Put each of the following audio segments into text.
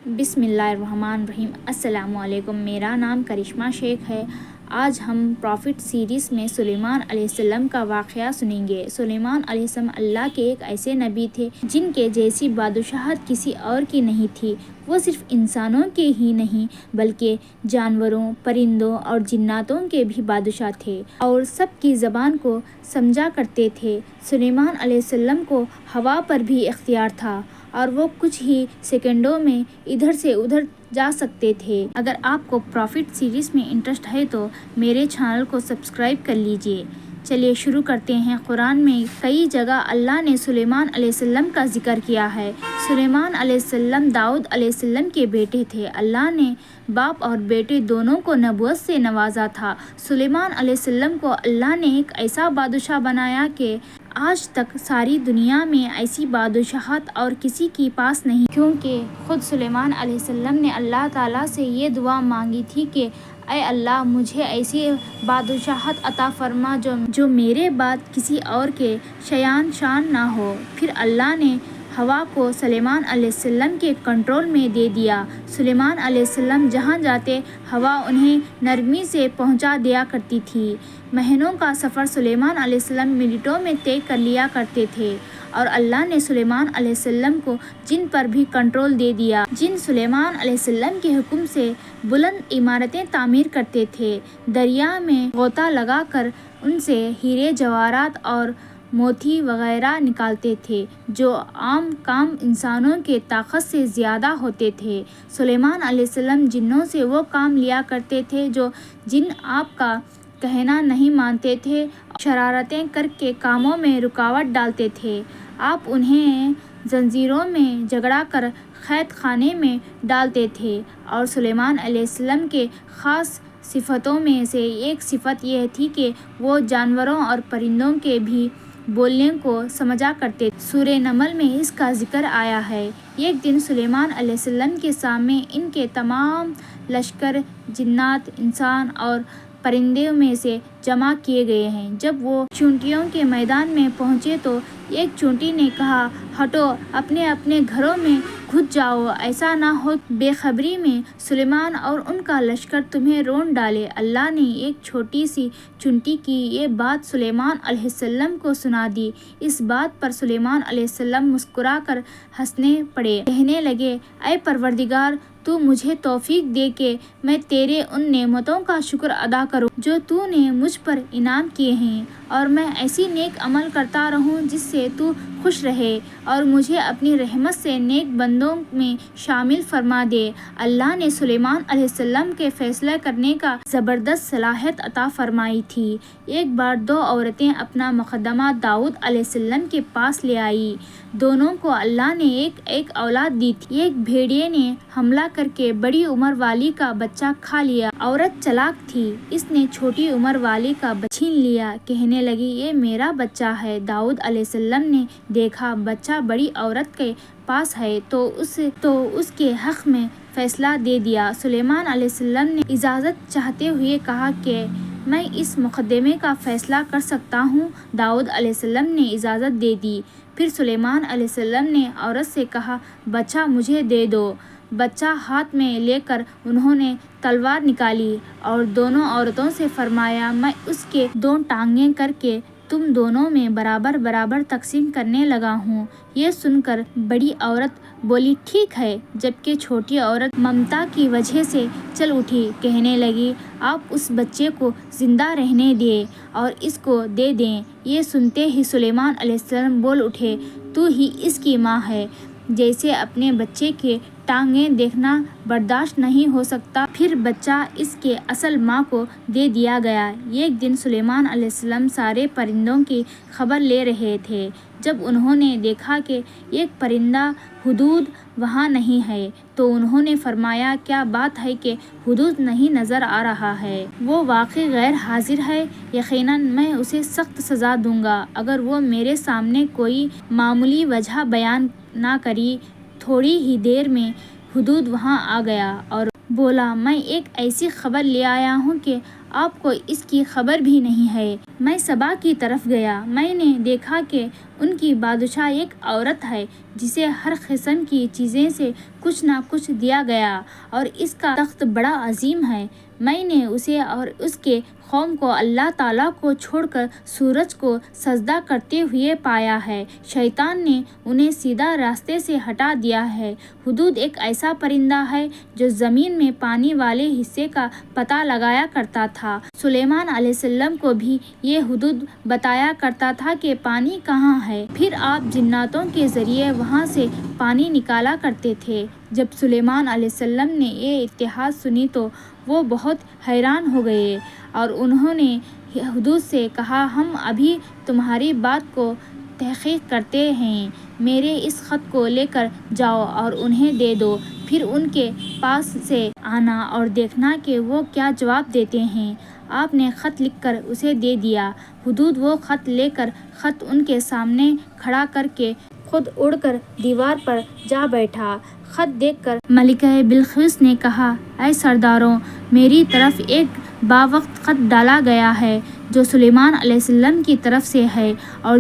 بسم اللہ الرحمن الرحیم۔ السلام علیکم، میرا نام کرشمہ شیخ ہے۔ آج ہم پروفٹ سیریز میں سلیمان علیہ السلام کا واقعہ سنیں گے۔ سلیمان علیہ السلام اللہ کے ایک ایسے نبی تھے جن کے جیسی بادشاہت کسی اور کی نہیں تھی۔ وہ صرف انسانوں کے ہی نہیں بلکہ جانوروں، پرندوں اور جناتوں کے بھی بادشاہ تھے اور سب کی زبان کو سمجھا کرتے تھے۔ سلیمان علیہ السلام کو ہوا پر بھی اختیار تھا اور وہ کچھ ہی سیکنڈوں میں ادھر سے ادھر جا سکتے تھے۔ اگر آپ کو پروفٹ سیریز میں انٹرسٹ ہے تو میرے چینل کو سبسکرائب کر لیجئے۔ چلیے شروع کرتے ہیں۔ قرآن میں کئی جگہ اللہ نے سلیمان علیہ السلام کا ذکر کیا ہے۔ سلیمان علیہ السلام داؤد علیہ السلام کے بیٹے تھے۔ اللہ نے باپ اور بیٹے دونوں کو نبوت سے نوازا تھا۔ سلیمان علیہ السلام کو اللہ نے ایک ایسا بادشاہ بنایا کہ آج تک ساری دنیا میں ایسی بادشاہت اور کسی کے پاس نہیں، کیونکہ خود سلیمان علیہ السلام نے اللہ تعالیٰ سے یہ دعا مانگی تھی کہ اے اللہ، مجھے ایسی بادشاہت عطا فرما جو میرے بعد کسی اور کے شان نہ ہو۔ پھر اللہ نے ہوا کو سلیمان علیہ السلام کے کنٹرول میں دے دیا۔ سلیمان علیہ السلام جہاں جاتے ہوا انہیں نرمی سے پہنچا دیا کرتی تھی۔ مہینوں کا سفر سلیمان علیہ السلام منٹوں میں طے کر لیا کرتے تھے، اور اللہ نے سلیمان علیہ السلام کو جن پر بھی کنٹرول دے دیا۔ جن سلیمان علیہ السلام کے حکم سے بلند عمارتیں تعمیر کرتے تھے، دریا میں غوطہ لگا کر ان سے ہیرے جواہرات اور موتی وغیرہ نکالتے تھے، جو عام کام انسانوں کے طاقت سے زیادہ ہوتے تھے۔ سلیمان علیہ السلام جنوں سے وہ کام لیا کرتے تھے جو جن آپ کا کہنا نہیں مانتے تھے، شرارتیں کر کے کاموں میں رکاوٹ ڈالتے تھے۔ آپ انہیں زنجیروں میں جکڑ کر قید خانے میں ڈالتے تھے، اور سلیمان علیہ السلام کے خاص صفتوں میں سے ایک صفت یہ تھی کہ وہ جانوروں اور پرندوں کے بھی بولنے کو سمجھا کرتے تھے۔ سورہ نمل میں اس کا ذکر آیا ہے۔ ایک دن سلیمان علیہ السلام کے سامنے ان کے تمام لشکر جنات، انسان اور پرندوں میں سے جمع کیے گئے ہیں۔ جب وہ چیونٹیوں کے میدان میں پہنچے تو ایک چیونٹی نے کہا، ہٹو، اپنے اپنے گھروں میں گھس جاؤ، ایسا نہ ہو بے خبری میں سلیمان اور ان کا لشکر تمہیں رون ڈالے۔ اللہ نے ایک چھوٹی سی چیونٹی کی یہ بات سلیمان علیہ السلام کو سنا دی۔ اس بات پر سلیمان علیہ السلام مسکرا کر ہنسنے پڑے، کہنے لگے، اے پروردگار، تو مجھے توفیق دے کہ میں تیرے ان نعمتوں کا شکر ادا کروں جو تو نے مجھ پر انعام کیے ہیں، اور میں ایسی نیک عمل کرتا رہوں جس سے تو خوش رہے، اور مجھے اپنی رحمت سے نیک بندوں میں شامل فرما دے۔ اللہ نے سلیمان علیہ السلام کے فیصلہ کرنے کا زبردست صلاحیت عطا فرمائی تھی۔ ایک بار دو عورتیں اپنا مقدمہ داؤد علیہ السلام کے پاس لے آئیں۔ دونوں کو اللہ نے ایک ایک اولاد دی تھی۔ ایک بھیڑیے نے حملہ کر کے بڑی عمر والی کا بچہ کھا لیا۔ عورت چالاک تھی، اس نے چھوٹی عمر والی کا بچہ چھین لیا، کہنے لگی، یہ میرا بچہ ہے۔ داؤد علیہ السلام نے دیکھا بچہ بڑی عورت کے پاس ہے تو اس کے حق میں فیصلہ دے دیا۔ سلیمان علیہ السلام نے اجازت چاہتے ہوئے کہا کہ میں اس مقدمے کا فیصلہ کر سکتا ہوں۔ داؤد علیہ السلام نے اجازت دے دی۔ پھر سلیمان علیہ السلام نے عورت سے کہا، بچہ مجھے دے دو۔ بچہ ہاتھ میں لے کر انہوں نے تلوار نکالی اور دونوں عورتوں سے فرمایا، میں اس کے دو ٹانگیں کر کے تم دونوں میں برابر برابر تقسیم کرنے لگا ہوں۔ یہ سن کر بڑی عورت بولی، ٹھیک ہے، جبکہ چھوٹی عورت ممتا کی وجہ سے چل اٹھی، کہنے لگی، آپ اس بچے کو زندہ رہنے دیں اور اس کو دے دیں۔ یہ سنتے ہی سلیمان علیہ السلام بول اٹھے، تو ہی اس کی ماں ہے۔ جیسے اپنے بچے کے ٹانگیں دیکھنا برداشت نہیں ہو سکتا، پھر بچہ اس کے اصل ماں کو دے دیا گیا۔ ایک دن سلیمان علیہ السلام سارے پرندوں کی خبر لے رہے تھے۔ جب انہوں نے دیکھا کہ ایک پرندہ ہدہد وہاں نہیں ہے تو انہوں نے فرمایا، کیا بات ہے کہ ہدہد نہیں نظر آ رہا ہے؟ وہ واقعی غیر حاضر ہے، یقیناً میں اسے سخت سزا دوں گا اگر وہ میرے سامنے کوئی معمولی وجہ بیان نہ کری۔ تھوڑی ہی دیر میں ہدہد وہاں آ گیا اور بولا، میں ایک ایسی خبر لے آیا ہوں کہ آپ کو اس کی خبر بھی نہیں ہے۔ میں سبا کی طرف گیا، میں نے دیکھا کہ ان کی بادشاہ ایک عورت ہے جسے ہر قسم کی چیزیں سے کچھ نہ کچھ دیا گیا، اور اس کا تخت بڑا عظیم ہے۔ میں نے اسے اور اس کے قوم کو اللہ تعالیٰ کو چھوڑ کر سورج کو سجدہ کرتے ہوئے پایا ہے۔ شیطان نے انہیں سیدھا راستے سے ہٹا دیا ہے۔ ہدہد ایک ایسا پرندہ ہے جو زمین میں پانی والے حصے کا پتہ لگایا کرتا تھا۔ سلیمان علیہ السلام کو بھی یہ ہدہد بتایا کرتا تھا کہ پانی کہاں ہے، پھر آپ جناتوں کے ذریعے وہاں سے پانی نکالا کرتے تھے۔ جب سلیمان علیہ السلام نے یہ اتحاد سنی تو وہ بہت حیران ہو گئے، اور انہوں نے ہدہد سے کہا، ہم ابھی تمہاری بات کو تحقیق کرتے ہیں، میرے اس خط کو لے کر جاؤ اور انہیں دے دو، پھر ان کے پاس سے آنا اور دیکھنا کہ وہ کیا جواب دیتے ہیں۔ آپ نے خط لکھ کر اسے دے دیا۔ ہدہد وہ خط لے کر خط ان کے سامنے کھڑا کر کے خود اڑ کر دیوار پر جا بیٹھا۔ خط دیکھ کر ملکہ بلقیس نے کہا، اے سرداروں، میری طرف ایک باوقت خط ڈالا گیا ہے جو سلیمان علیہ السلام کی طرف سے ہے، اور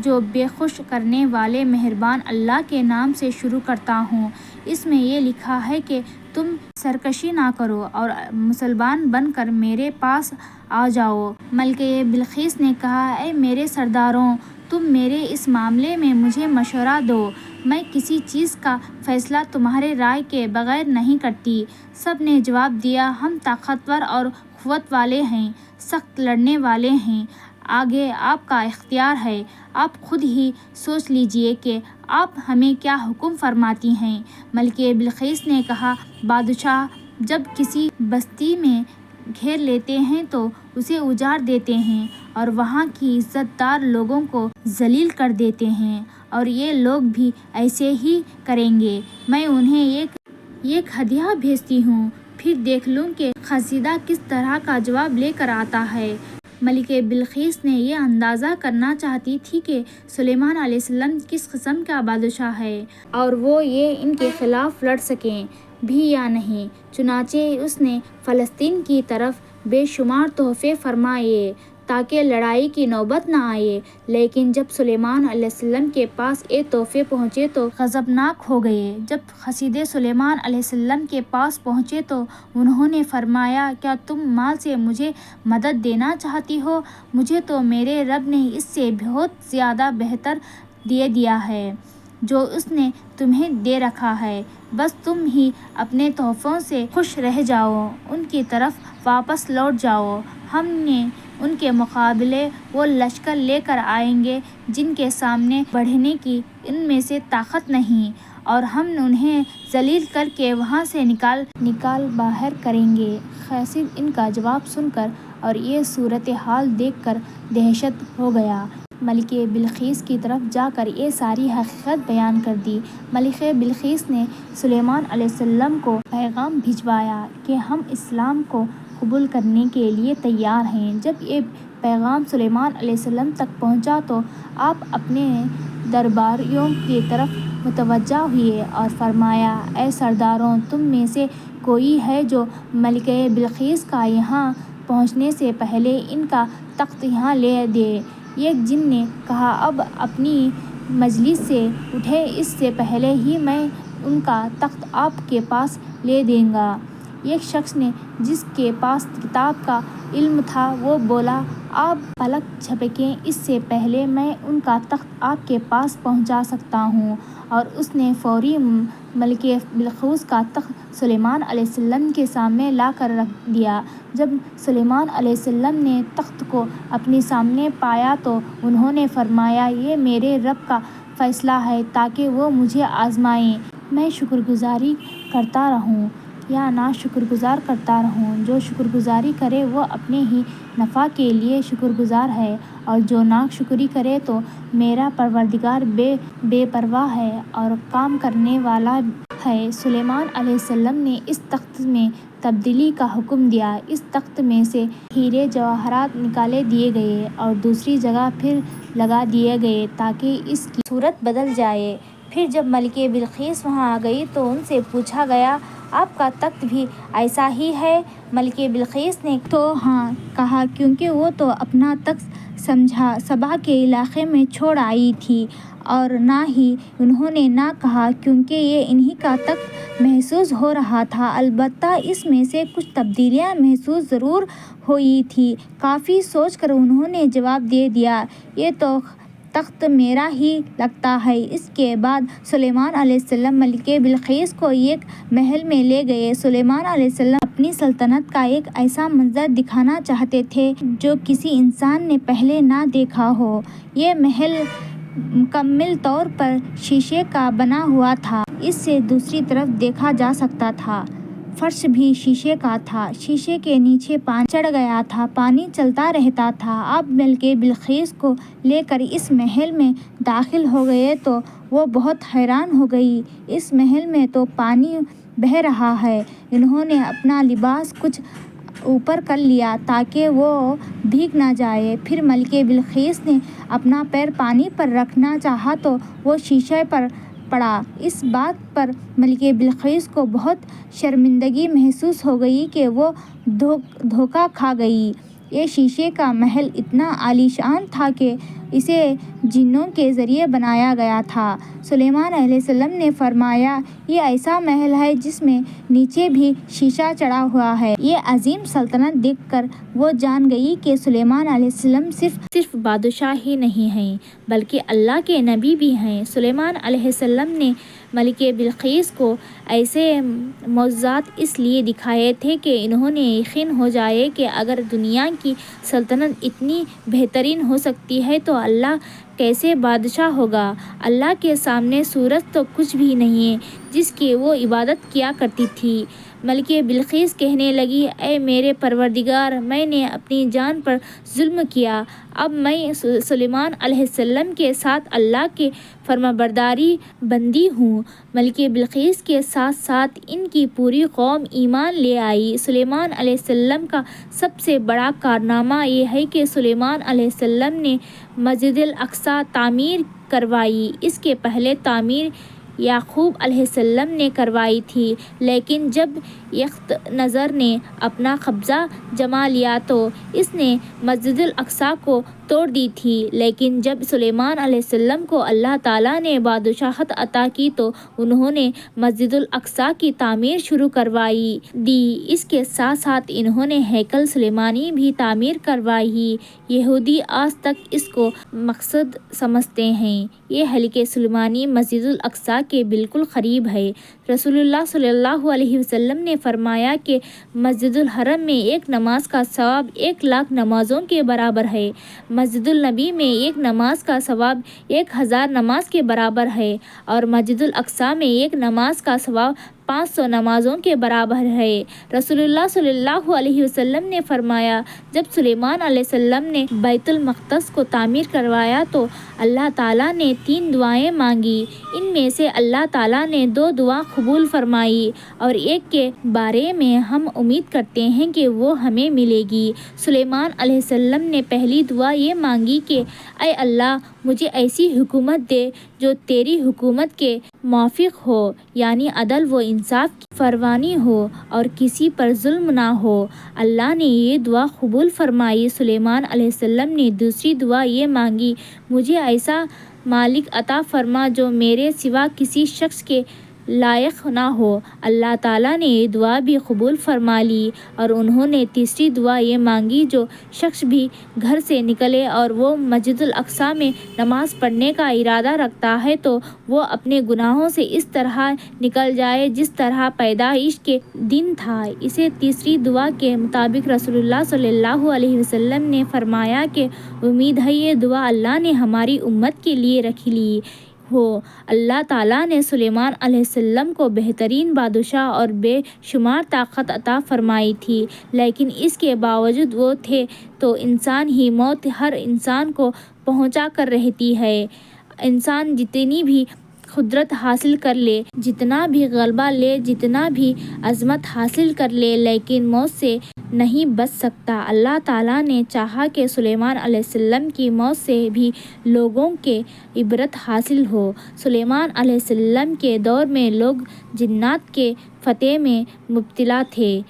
جو بے خوش کرنے والے مہربان اللہ کے نام سے شروع کرتا ہوں۔ اس میں یہ لکھا ہے کہ تم سرکشی نہ کرو اور مسلمان بن کر میرے پاس آ جاؤ۔ ملکہ بلقیس نے کہا، اے میرے سرداروں، تم میرے اس معاملے میں مجھے مشورہ دو، میں کسی چیز کا فیصلہ تمہارے رائے کے بغیر نہیں کرتی۔ سب نے جواب دیا، ہم طاقتور اور قوت والے ہیں، سخت لڑنے والے ہیں، آگے آپ کا اختیار ہے، آپ خود ہی سوچ لیجئے کہ آپ ہمیں کیا حکم فرماتی ہیں۔ ملکہ بلقیس نے کہا، بادشاہ جب کسی بستی میں گھیر لیتے ہیں تو اسے اجاڑ دیتے ہیں اور وہاں کی عزت دار لوگوں کو ذلیل کر دیتے ہیں، اور یہ لوگ بھی ایسے ہی کریں گے۔ میں انہیں ایک ہدیہ بھیجتی ہوں، پھر دیکھ لوں کہ قصیدہ کس طرح کا جواب لے کر آتا ہے۔ ملکہ بلقیس نے یہ اندازہ کرنا چاہتی تھی کہ سلیمان علیہ السلام کس قسم کا بادشاہ ہے اور وہ یہ ان کے خلاف لڑ سکیں بھی یا نہیں۔ چنانچہ اس نے فلسطین کی طرف بے شمار تحفے فرمائے تاکہ لڑائی کی نوبت نہ آئے، لیکن جب سلیمان علیہ السلام کے پاس یہ تحفے پہنچے تو غضبناک ہو گئے۔ جب قصیدے سلیمان علیہ السلام کے پاس پہنچے تو انہوں نے فرمایا، کیا تم مال سے مجھے مدد دینا چاہتی ہو؟ مجھے تو میرے رب نے اس سے بہت زیادہ بہتر دے دیا ہے جو اس نے تمہیں دے رکھا ہے، بس تم ہی اپنے تحفوں سے خوش رہ جاؤ، ان کی طرف واپس لوٹ جاؤ، ہم نے ان کے مقابلے وہ لشکر لے کر آئیں گے جن کے سامنے بڑھنے کی ان میں سے طاقت نہیں، اور ہم انہیں ذلیل کر کے وہاں سے نکال باہر کریں گے۔ قیصر ان کا جواب سن کر اور یہ صورتحال دیکھ کر دہشت ہو گیا۔ ملکہ بلقیس کی طرف جا کر یہ ساری حقیقت بیان کر دی۔ ملکہ بلقیس نے سلیمان علیہ السلام کو پیغام بھجوایا کہ ہم اسلام کو قبول کرنے کے لیے تیار ہیں۔ جب یہ پیغام سلیمان علیہ السلام تک پہنچا تو آپ اپنے درباریوں کی طرف متوجہ ہوئے اور فرمایا، اے سرداروں، تم میں سے کوئی ہے جو ملکہ بلقیس کا یہاں پہنچنے سے پہلے ان کا تخت یہاں لے دے۔ ایک جن نے کہا، اب اپنی مجلس سے اٹھیں، اس سے پہلے ہی میں ان کا تخت آپ کے پاس لے دوں گا۔ ایک شخص نے جس کے پاس کتاب کا علم تھا وہ بولا، آپ پلک جھپکیں، اس سے پہلے میں ان کا تخت آپ کے پاس پہنچا سکتا ہوں، اور اس نے فوری ملکہ بلقیس کا تخت سلیمان علیہ السلام کے سامنے لا کر رکھ دیا۔ جب سلیمان علیہ السلام نے تخت کو اپنے سامنے پایا تو انہوں نے فرمایا، یہ میرے رب کا فیصلہ ہے تاکہ وہ مجھے آزمائے، میں شکر گزاری کرتا رہوں یا ناشکر گزار کرتا رہوں۔ جو شکر گزاری کرے وہ اپنے ہی نفع کے لیے شکر گزار ہے، اور جو ناشکری کرے تو میرا پروردگار بے پرواہ ہے اور کام کرنے والا ہے۔ سلیمان علیہ السلام نے اس تخت میں تبدیلی کا حکم دیا۔ اس تخت میں سے ہیرے جواہرات نکال دیے گئے اور دوسری جگہ پھر لگا دیے گئے تاکہ اس کی صورت بدل جائے۔ پھر جب ملکہ بلقیس وہاں آ گئی تو ان سے پوچھا گیا، آپ کا تخت بھی ایسا ہی ہے؟ ملکہ بلقیس نے تو ہاں کہا، کیونکہ وہ تو اپنا تخت سبا کے علاقے میں چھوڑ آئی تھی، اور نہ ہی انہوں نے نہ کہا، کیونکہ یہ انہی کا تخت محسوس ہو رہا تھا۔ البتہ اس میں سے کچھ تبدیلیاں محسوس ضرور ہوئی تھیں۔ کافی سوچ کر انہوں نے جواب دے دیا، یہ تو تخت میرا ہی لگتا ہے۔ اس کے بعد سلیمان علیہ السلام ملکہ بلقیس کو ایک محل میں لے گئے۔ سلیمان علیہ السلام اپنی سلطنت کا ایک ایسا منظر دکھانا چاہتے تھے جو کسی انسان نے پہلے نہ دیکھا ہو۔ یہ محل مکمل طور پر شیشے کا بنا ہوا تھا۔ اس سے دوسری طرف دیکھا جا سکتا تھا۔ فرش بھی شیشے کا تھا۔ شیشے کے نیچے پانی چڑھ گیا تھا، پانی چلتا رہتا تھا۔ آپ ملکہ بلقیس کو لے کر اس محل میں داخل ہو گئے تو وہ بہت حیران ہو گئی۔ اس محل میں تو پانی بہہ رہا ہے۔ انہوں نے اپنا لباس کچھ اوپر کر لیا تاکہ وہ بھیگ نہ جائے۔ پھر ملکہ بلقیس نے اپنا پیر پانی پر رکھنا چاہا تو وہ شیشے پر پڑا۔ اس بات پر ملکہ بلقیس کو بہت شرمندگی محسوس ہو گئی کہ وہ دھوکہ کھا گئی۔ یہ شیشے کا محل اتنا عالیشان تھا کہ اسے جنوں کے ذریعے بنایا گیا تھا۔ سلیمان علیہ السلام نے فرمایا، یہ ایسا محل ہے جس میں نیچے بھی شیشہ چڑھا ہوا ہے۔ یہ عظیم سلطنت دیکھ کر وہ جان گئی کہ سلیمان علیہ السلام صرف بادشاہ ہی نہیں ہیں بلکہ اللہ کے نبی بھی ہیں۔ سلیمان علیہ السلام نے ملکہ بلقیس کو ایسے معجزات اس لیے دکھائے تھے کہ انہیں یقین ہو جائے کہ اگر دنیا کی سلطنت اتنی بہترین ہو سکتی ہے تو اللہ کیسے بادشاہ ہوگا۔ اللہ کے سامنے سورج تو کچھ بھی نہیں جس کی وہ عبادت کیا کرتی تھی۔ ملکہ بلقیس کہنے لگی، اے میرے پروردگار، میں نے اپنی جان پر ظلم کیا۔ اب میں سلیمان علیہ السلام کے ساتھ اللہ کے فرمانبرداری بندی ہوں۔ ملکہ بلقیس کے ساتھ ساتھ ان کی پوری قوم ایمان لے آئی۔ سلیمان علیہ السلام کا سب سے بڑا کارنامہ یہ ہے کہ سلیمان علیہ السلام نے مسجد الاقصی تعمیر کروائی۔ اس کے پہلے تعمیر یعقوب علیہ السلام نے کروائی تھی، لیکن جب یکت-نظر نے اپنا قبضہ جما لیا تو اس نے مسجد الاقصی کو توڑ دی تھی۔ لیکن جب سلیمان علیہ السلام کو اللہ تعالیٰ نے بادشاہت عطا کی تو انہوں نے مسجد الاقصی کی تعمیر شروع کروائی دی۔ اس کے ساتھ ساتھ انہوں نے ہیکل سلیمانی بھی تعمیر کروائی۔ یہودی آج تک اس کو مقدس سمجھتے ہیں۔ یہ ہیکل سلیمانی مسجد الاقصی کے بالکل قریب ہے۔ رسول اللہ صلی اللہ علیہ وسلم نے فرمایا کہ مسجد الحرام میں ایک نماز کا ثواب 1,00,000 نمازوں کے برابر ہے۔ مسجد النبی میں ایک نماز کا ثواب 1,000 نماز کے برابر ہے، اور مسجد الاقصی میں ایک نماز کا ثواب 500 نمازوں کے برابر ہے۔ رسول اللہ صلی اللہ علیہ وسلم نے فرمایا، جب سلیمان علیہ السلام نے بیت المقدس کو تعمیر کروایا تو اللہ تعالیٰ نے 3 دعائیں مانگی۔ ان میں سے اللہ تعالیٰ نے 2 دعا قبول فرمائی اور ایک کے بارے میں ہم امید کرتے ہیں کہ وہ ہمیں ملے گی۔ سلیمان علیہ السلام نے پہلی دعا یہ مانگی کہ اے اللہ، مجھے ایسی حکومت دے جو تیری حکومت کے موافق ہو، یعنی عدل و انصاف کی فرمانی ہو اور کسی پر ظلم نہ ہو۔ اللہ نے یہ دعا قبول فرمائی۔ سلیمان علیہ السلام نے دوسری دعا یہ مانگی، مجھے ایسا مالک عطا فرما جو میرے سوا کسی شخص کے لائق نہ ہو۔ اللہ تعالیٰ نے یہ دعا بھی قبول فرما لی، اور انہوں نے تیسری دعا یہ مانگی، جو شخص بھی گھر سے نکلے اور وہ مسجد الاقصی میں نماز پڑھنے کا ارادہ رکھتا ہے تو وہ اپنے گناہوں سے اس طرح نکل جائے جس طرح پیدائش کے دن تھا۔ اسی تیسری دعا کے مطابق رسول اللہ صلی اللہ علیہ وسلم نے فرمایا کہ امید ہے یہ دعا اللہ نے ہماری امت کے لیے رکھ لی ہو۔ اللہ تعالیٰ نے سلیمان علیہ السلام کو بہترین بادشاہ اور بے شمار طاقت عطا فرمائی تھی، لیکن اس کے باوجود وہ تھے تو انسان ہی موت ہر انسان کو پہنچا کر رہتی ہے۔ انسان جتنی بھی قدرت حاصل کر لے، جتنا بھی غلبہ لے، جتنا بھی عظمت حاصل کر لے، لیکن موت سے نہیں بچ سکتا۔ اللہ تعالیٰ نے چاہا کہ سلیمان علیہ السلام کی موت سے بھی لوگوں کے عبرت حاصل ہو۔ سلیمان علیہ السلام کے دور میں لوگ جنات کے فتوے میں مبتلا تھے۔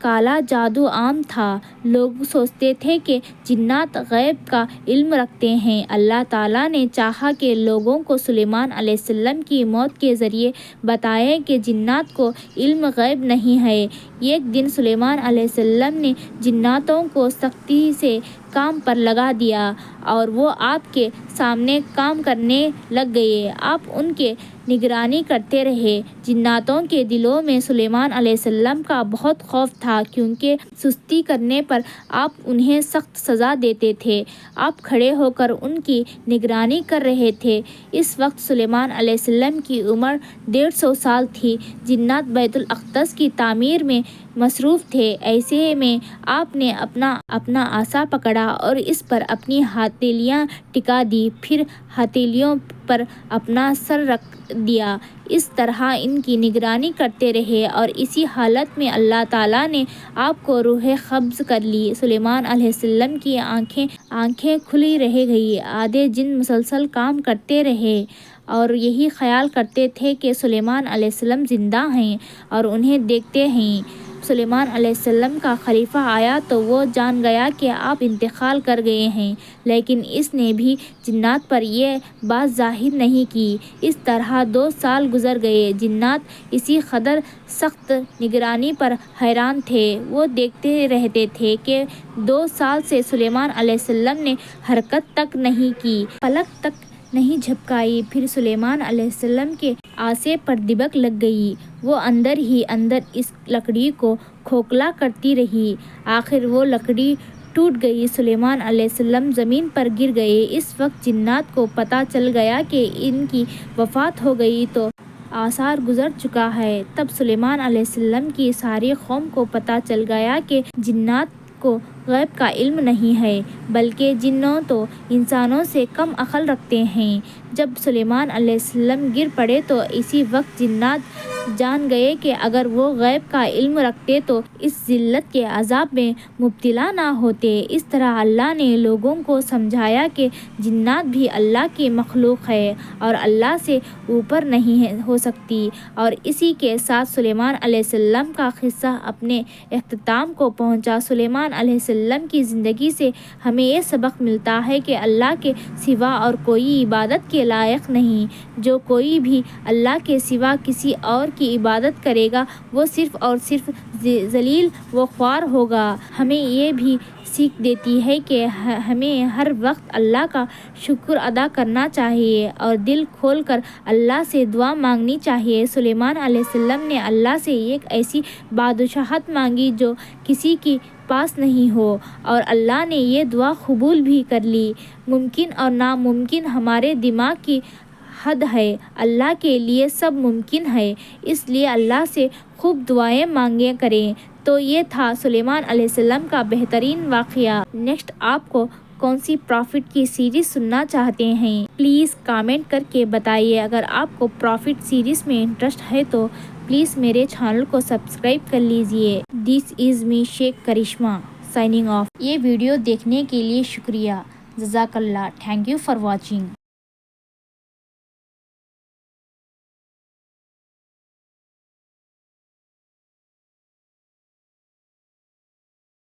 کالا جادو عام تھا۔ لوگ سوچتے تھے کہ جنات غیب کا علم رکھتے ہیں۔ اللہ تعالیٰ نے چاہا کہ لوگوں کو سلیمان علیہ السلام کی موت کے ذریعے بتائے کہ جنات کو علم غیب نہیں ہے۔ ایک دن سلیمان علیہ السلام نے جناتوں کو سختی سے کام پر لگا دیا اور وہ آپ کے سامنے کام کرنے لگ گئے۔ آپ ان کی نگرانی کرتے رہے۔ جناتوں کے دلوں میں سلیمان علیہ السلام کا بہت خوف تھا، کیونکہ سستی کرنے پر آپ انہیں سخت سزا دیتے تھے۔ آپ کھڑے ہو کر ان کی نگرانی کر رہے تھے۔ اس وقت سلیمان علیہ السلام کی عمر 150 سال تھی۔ جنات بیت الاقدس کی تعمیر میں مصروف تھے۔ ایسے میں آپ نے اپنا عصا پکڑا اور اس پر اپنی ہتھیلیاں ٹکا دی، پھر ہتھیلیوں پر اپنا سر رکھ دیا۔ اس طرح ان کی نگرانی کرتے رہے اور اسی حالت میں اللہ تعالیٰ نے آپ کو روح قبض کر لی۔ سلیمان علیہ السلام کی آنکھیں کھلی رہ گئیں۔ آدھے جن مسلسل کام کرتے رہے اور یہی خیال کرتے تھے کہ سلیمان علیہ السلام زندہ ہیں اور انہیں دیکھتے ہیں۔ سلیمان علیہ السلام کا خلیفہ آیا تو وہ جان گیا کہ آپ انتقال کر گئے ہیں، لیکن اس نے بھی جنات پر یہ بات ظاہر نہیں کی۔ اس طرح 2 سال گزر گئے۔ جنات اسی قدر سخت نگرانی پر حیران تھے۔ وہ دیکھتے رہتے تھے کہ 2 سال سے سلیمان علیہ السلام نے حرکت تک نہیں کی، پلک تک نہیں جھپکائی۔ پھر سلیمان علیہ السلام کے عصا پر دبک لگ گئی۔ وہ اندر ہی اندر اس لکڑی کو کھوکھلا کرتی رہی۔ آخر وہ لکڑی ٹوٹ گئی۔ سلیمان علیہ السلام زمین پر گر گئے۔ اس وقت جنات کو پتہ چل گیا کہ ان کی وفات ہو گئی تو عصر گزر چکا ہے۔ تب سلیمان علیہ السلام کی ساری قوم کو پتہ چل گیا کہ جنات کو غیب کا علم نہیں ہے، بلکہ جنوں تو انسانوں سے کم عقل رکھتے ہیں۔ جب سلیمان علیہ السلام گر پڑے تو اسی وقت جنات جان گئے کہ اگر وہ غیب کا علم رکھتے تو اس ذلت کے عذاب میں مبتلا نہ ہوتے۔ اس طرح اللہ نے لوگوں کو سمجھایا کہ جنات بھی اللہ کی مخلوق ہے اور اللہ سے اوپر نہیں ہو سکتی۔ اور اسی کے ساتھ سلیمان علیہ السلام کا قصہ اپنے اختتام کو پہنچا۔ سلیمان علیہ السلام کی زندگی سے ہمیں یہ سبق ملتا ہے کہ اللہ کے سوا اور کوئی عبادت کے لائق نہیں۔ جو کوئی بھی اللہ کے سوا کسی اور کی عبادت کرے گا وہ صرف اور صرف ذلیل و خوار ہوگا۔ ہمیں یہ بھی سیکھ دیتی ہے کہ ہمیں ہر وقت اللہ کا شکر ادا کرنا چاہیے اور دل کھول کر اللہ سے دعا مانگنی چاہیے۔ سلیمان علیہ السلام نے اللہ سے ایک ایسی بادشاہت مانگی جو کسی کے پاس نہیں ہو، اور اللہ نے یہ دعا قبول بھی کر لی۔ ممکن اور ناممکن ہمارے دماغ کی حد ہے، اللہ کے لیے سب ممکن ہے، اس لیے اللہ سے خوب دعائیں مانگا کریں۔ تو یہ تھا سلیمان علیہ السلام کا بہترین واقعہ۔ نیکسٹ آپ کو کون سی پرافٹ کی سیریز سننا چاہتے ہیں؟ پلیز کامنٹ کر کے بتائیے۔ اگر آپ کو پرافٹ سیریز میں انٹرسٹ ہے تو پلیز میرے چینل کو سبسکرائب کر لیجئے۔ دس is me Sheikh Karishma signing off. یہ ویڈیو دیکھنے کے لیے شکریہ۔ جزاک اللہ۔ Thank you for watching.